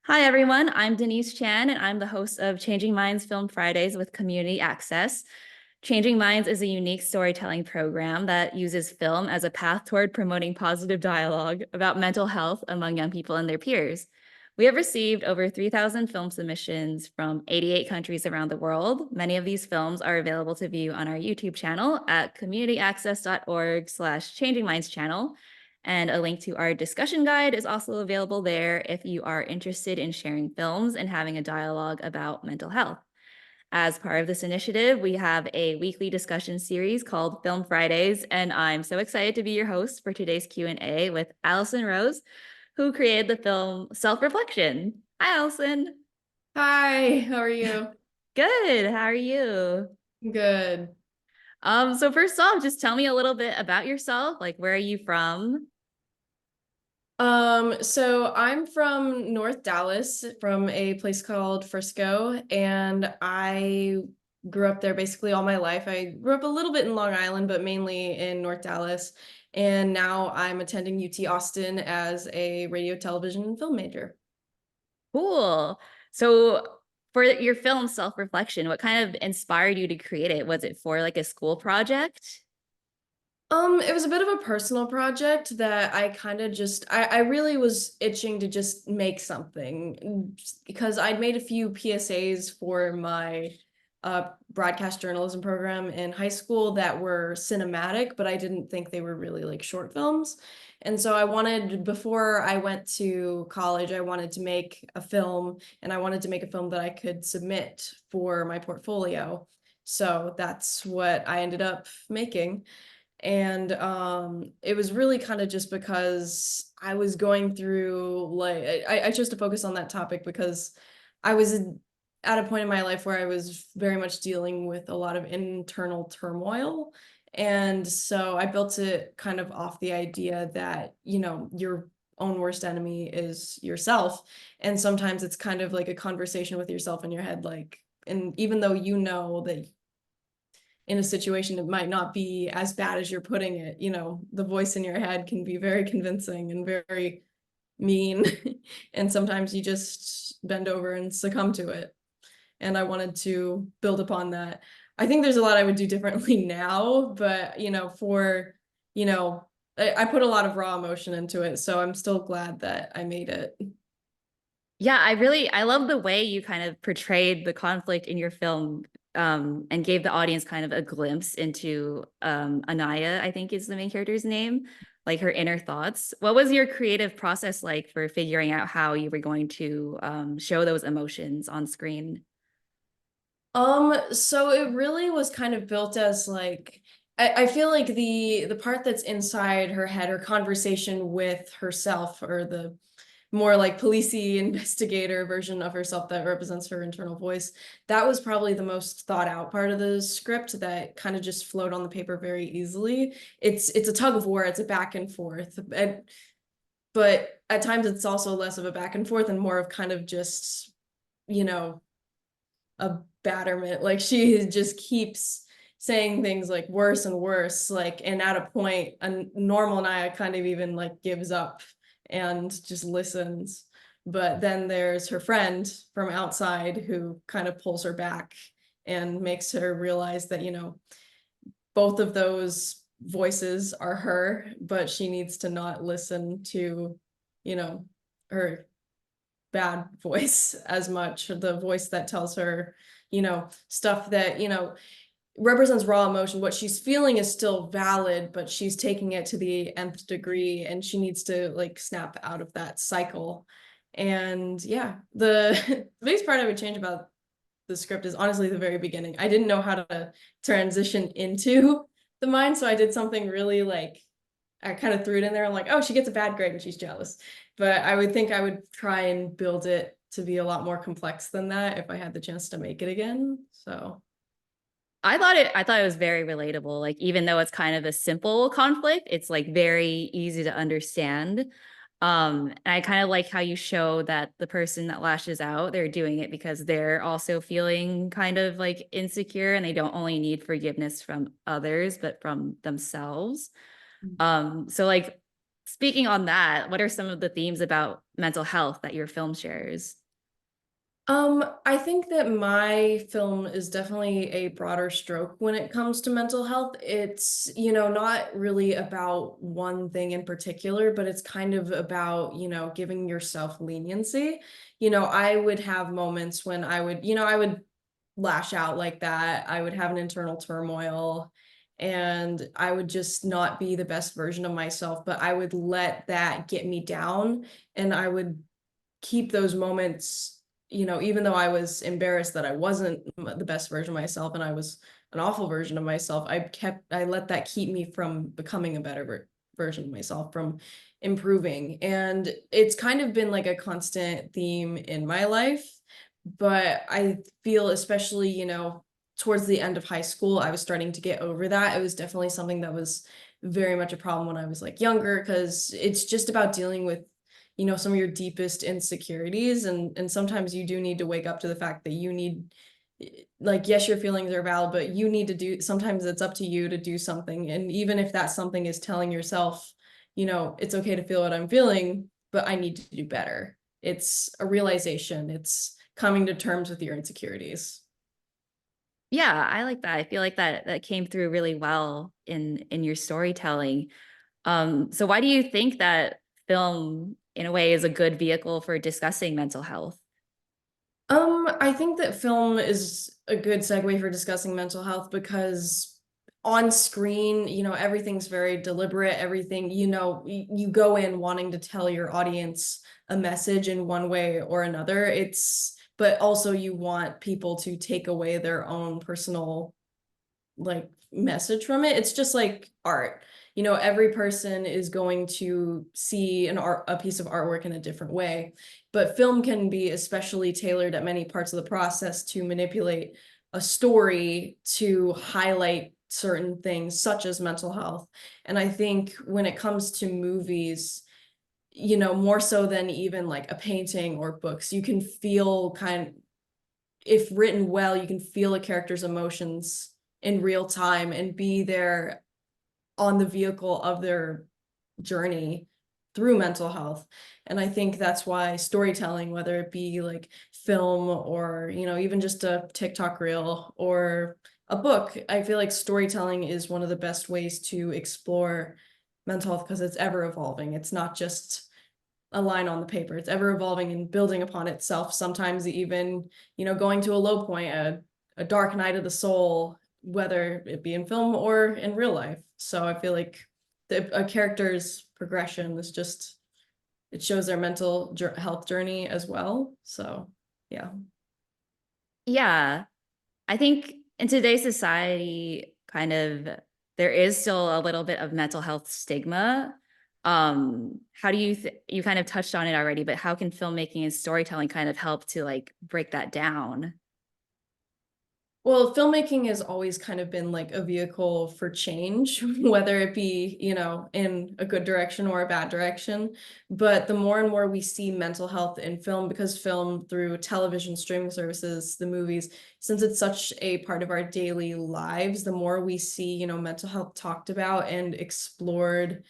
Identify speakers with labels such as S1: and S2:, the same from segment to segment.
S1: Hi, everyone. I'm Denise Chan, and I'm the host of Changing Minds Film Fridays with Community Access. Changing Minds is a unique storytelling program that uses film as a path toward promoting positive dialogue about mental health among young people and their peers. We have received over 3,000 film submissions from 88 countries around the world. Many of these films are available to view on our YouTube channel at communityaccess.org/Changing Minds channel. And a link to our discussion guide is also available there if you are interested in sharing films and having a dialogue about mental health. As part of this initiative, we have a weekly discussion series called Film Fridays, and I'm so excited to be your host for today's Q&A with Alysen Rose, who created the film Self-Reflection. Hi, Alysen.
S2: Hi, how are you?
S1: Good. How are you?
S2: Good.
S1: So first off, just tell me a little bit about yourself. Like, where are you from?
S2: So I'm from North Dallas, from a place called Frisco, and I grew up there basically all my life. I grew up a little bit in Long Island, but mainly in North Dallas. And now I'm attending UT Austin as a radio, television, and film major.
S1: Cool. So for your film Self-Reflection, what kind of inspired you to create it? Was it for like a school project?
S2: It was a bit of a personal project that I kind of I really was itching to just make something because I'd made a few PSAs for my broadcast journalism program in high school that were cinematic, but I didn't think they were really like short films. And so before I went to college, I wanted to make a film, and I wanted to make a film that I could submit for my portfolio. So that's what I ended up making. And it was really kind of just because I was going through like I chose to focus on that topic because I was at a point in my life where I was very much dealing with a lot of internal turmoil. And so I built it kind of off the idea that, your own worst enemy is yourself. And sometimes it's kind of like a conversation with yourself in your head, like, and even though you know that in a situation it might not be as bad as you're putting it, the voice in your head can be very convincing and very mean. And sometimes you just bend over and succumb to it. And I wanted to build upon that. I think there's a lot I would do differently now, but you know I put a lot of raw emotion into it, so I'm still glad that I made it.
S1: Yeah, I love the way you kind of portrayed the conflict in your film, and gave the audience kind of a glimpse into Anaya, I think is the main character's name, like her inner thoughts. What was your creative process like for figuring out how you were going to show those emotions on screen?
S2: So it really was kind of built as like I feel like the part that's inside her head, her conversation with herself, or the more like policey investigator version of herself that represents her internal voice, that was probably the most thought out part of the script that kind of just flowed on the paper very easily. It's a tug of war, it's a back and forth. But at times it's also less of a back and forth and more of kind of just, you know, a batterment. Like she just keeps saying things like worse and worse, like, and at a point a normal Naya kind of even like gives up and just listens. But then there's her friend from outside who kind of pulls her back and makes her realize that, both of those voices are her, but she needs to not listen to, you know, her bad voice as much, the voice that tells her, stuff that, represents raw emotion. What she's feeling is still valid, but she's taking it to the nth degree, and she needs to like snap out of that cycle. And yeah, the the biggest part I would change about the script is honestly the very beginning. I didn't know how to transition into the mind, so I did something really like I kind of threw it in there. I'm like, oh, she gets a bad grade and she's jealous. But I would think I would try and build it to be a lot more complex than that if I had the chance to make it again. So
S1: I thought it was very relatable. Like even though it's kind of a simple conflict, it's like very easy to understand. And I kind of like how you show that the person that lashes out, they're doing it because they're also feeling kind of like insecure and they don't only need forgiveness from others, but from themselves. So like Speaking on that, what are some of the themes about mental health that your film shares?
S2: I think that my film is definitely a broader stroke when it comes to mental health. It's, not really about one thing in particular, but it's kind of about, giving yourself leniency. I would have moments when I would lash out like that. I would have an internal turmoil and I would just not be the best version of myself, but I would let that get me down and I would keep those moments, even though I was embarrassed that I wasn't the best version of myself and I was an awful version of myself, I let that keep me from becoming a better version of myself, from improving. And it's kind of been like a constant theme in my life. But I feel, especially, towards the end of high school, I was starting to get over that. It was definitely something that was very much a problem when I was like younger, because it's just about dealing with some of your deepest insecurities, and sometimes you do need to wake up to the fact that you need, like, yes, your feelings are valid, but you need to do, sometimes it's up to you to do something. And even if that something is telling yourself, it's okay to feel what I'm feeling, but I need to do better. It's a realization, it's coming to terms with your insecurities.
S1: Yeah, I like that. I feel like that came through really well in your storytelling. So why do you think that film, in a way, is a good vehicle for discussing mental health?
S2: I think that film is a good segue for discussing mental health because on screen, everything's very deliberate. Everything, you go in wanting to tell your audience a message in one way or another. But also you want people to take away their own personal like message from it. It's just like art. Every person is going to see a piece of artwork in a different way, but film can be especially tailored at many parts of the process to manipulate a story to highlight certain things such as mental health. And I think when it comes to movies, more so than even like a painting or books, you can feel if written well, you can feel a character's emotions in real time and be there on the vehicle of their journey through mental health. And I think that's why storytelling, whether it be like film or, even just a TikTok reel or a book, I feel like storytelling is one of the best ways to explore mental health because it's ever evolving. It's not just a line on the paper. It's ever evolving and building upon itself. Sometimes even, going to a low point, a dark night of the soul, whether it be in film or in real life. So I feel like a character's progression is just, it shows their mental health journey as well. So yeah.
S1: Yeah, I think in today's society, kind of, there is still a little bit of mental health stigma. How do you kind of touched on it already, but how can filmmaking and storytelling kind of help to like break that down?
S2: Well, filmmaking has always kind of been like a vehicle for change, whether it be, in a good direction or a bad direction. But the more and more we see mental health in film, because film through television, streaming services, the movies, since it's such a part of our daily lives, the more we see, mental health talked about and explored,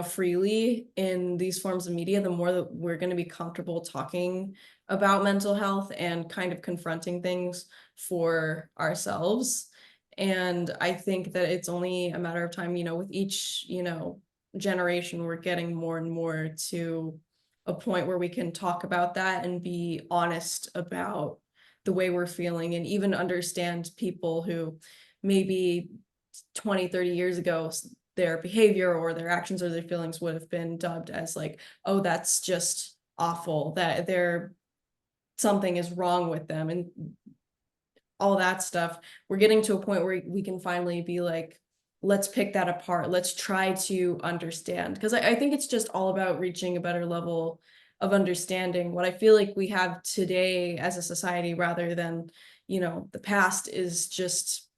S2: freely in these forms of media, the more that we're going to be comfortable talking about mental health and kind of confronting things for ourselves. And I think that it's only a matter of time, with each, generation, we're getting more and more to a point where we can talk about that and be honest about the way we're feeling and even understand people who maybe 20, 30 years ago, their behavior or their actions or their feelings would have been dubbed as like, oh, that's just awful, that they're something is wrong with them. And all that stuff, we're getting to a point where we can finally be like, let's pick that apart. Let's try to understand. Because I think it's just all about reaching a better level of understanding. What I feel like we have today as a society, rather than, the past, is just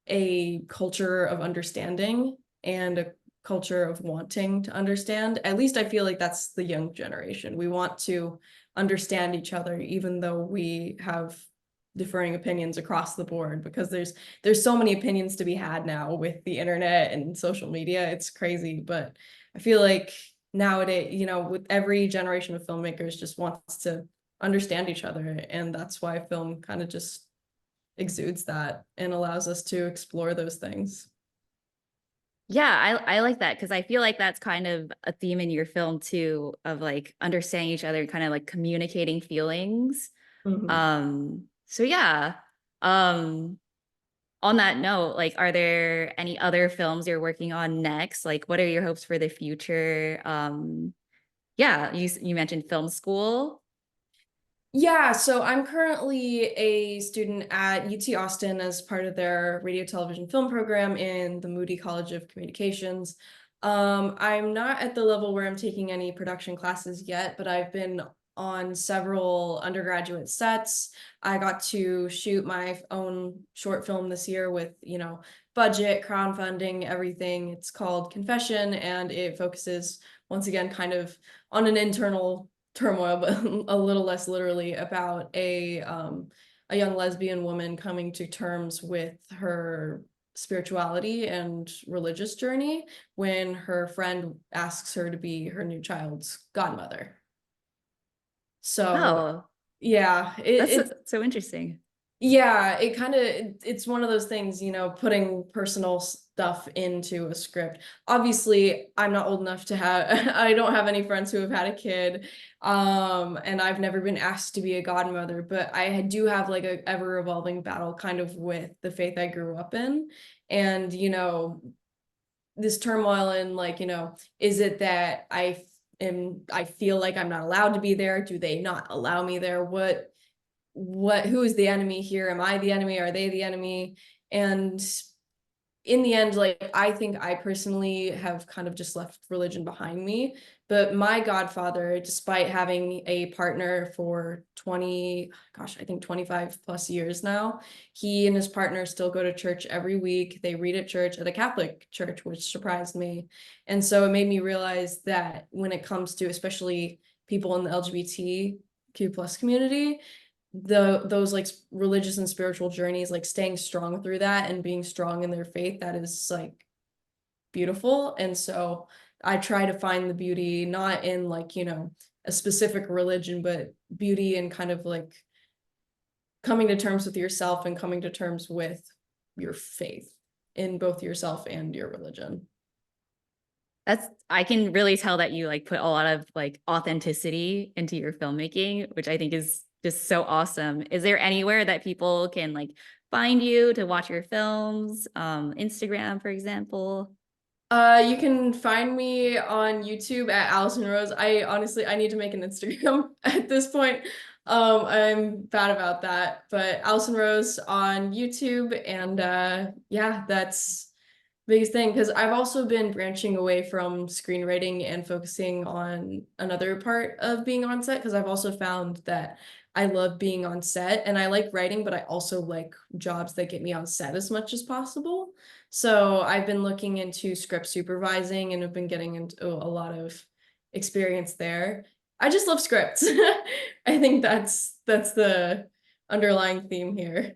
S2: a culture of understanding and a culture of wanting to understand. At least I feel like that's the young generation. We want to understand each other, even though we have differing opinions across the board, because there's so many opinions to be had now with the internet and social media. It's crazy, but I feel like nowadays, with every generation of filmmakers just wants to understand each other. And that's why film kind of just exudes that and allows us to explore those things.
S1: Yeah, I like that because I feel like that's kind of a theme in your film too, of like understanding each other, kind of like communicating feelings.
S2: Mhm.
S1: So yeah. Um, on that note, like, are there any other films you're working on next? Like, what are your hopes for the future? Yeah, you mentioned film school.
S2: Yeah, so I'm currently a student at UT Austin as part of their radio, television, film program in the Moody College of Communications. I'm not at the level where I'm taking any production classes yet, but I've been on several undergraduate sets. I got to shoot my own short film this year with, budget, crowdfunding, everything. It's called Confession, and it focuses once again kind of on an internal turmoil, but a little less literally, about a young lesbian woman coming to terms with her spirituality and religious journey when her friend asks her to be her new child's godmother. So
S1: Oh,
S2: yeah,
S1: that's so interesting.
S2: yeah, it kind of it's one of those things, putting personal stuff into a script. Obviously, I'm not old enough to have I don't have any friends who have had a kid. And I've never been asked to be a godmother, but I do have like a ever evolving battle kind of with the faith I grew up in. And, this turmoil in like, is it that I feel like I'm not allowed to be there? Do they not allow me there? Who is the enemy here? Am I the enemy? Are they the enemy? And in the end, like, I think I personally have kind of just left religion behind me. But my godfather, despite having a partner for 20, gosh, I think 25 plus years now, he and his partner still go to church every week. They read at church, at a Catholic church, which surprised me. And so it made me realize that when it comes to especially people in the LGBTQ plus community, those like religious and spiritual journeys, like staying strong through that and being strong in their faith, that is like beautiful. And so I try to find the beauty not in like, a specific religion, but beauty in kind of like coming to terms with yourself and coming to terms with your faith in both yourself and your religion.
S1: I can really tell that you like put a lot of like authenticity into your filmmaking, which I think is just so awesome. Is there anywhere that people can like find you to watch your films? Instagram, for example.
S2: You can find me on YouTube at Alysen Rose. I need to make an Instagram at this point. I'm bad about that, but Alysen Rose on YouTube, and yeah, that's biggest thing, because I've also been branching away from screenwriting and focusing on another part of being on set, because I've also found that I love being on set and I like writing, but I also like jobs that get me on set as much as possible. So I've been looking into script supervising and have been getting into a lot of experience there. I just love scripts. I think that's the underlying theme here.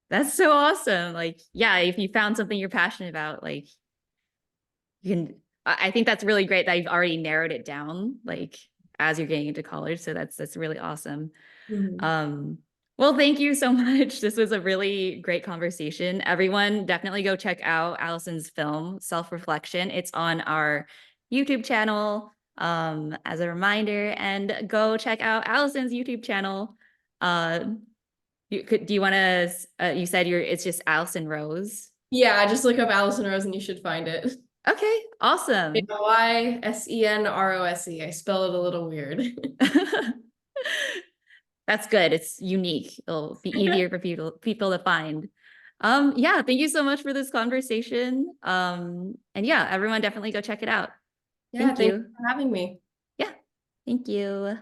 S1: That's so awesome. Like, yeah, if you found something you're passionate about, like you can, I think that's really great that you've already narrowed it down, like as you're getting into college. So that's really awesome.
S2: Mhm.
S1: Um, well, thank you so much. This was a really great conversation. Everyone, definitely go check out Allison's film, Self-Reflection. It's on our YouTube channel, as a reminder, and go check out Allison's YouTube channel. Uh, do you want to, you said it's just Alysen Rose.
S2: Yeah, just look up Alysen Rose and you should find it.
S1: Okay, awesome.
S2: Ysenrose. I spell it a little weird.
S1: That's good. It's unique. It'll be easier for people to find. Yeah, thank you so much for this conversation. And yeah, everyone definitely go check it out.
S2: Yeah,
S1: Thank
S2: thank you
S1: you.
S2: for having me.
S1: Yeah, thank you.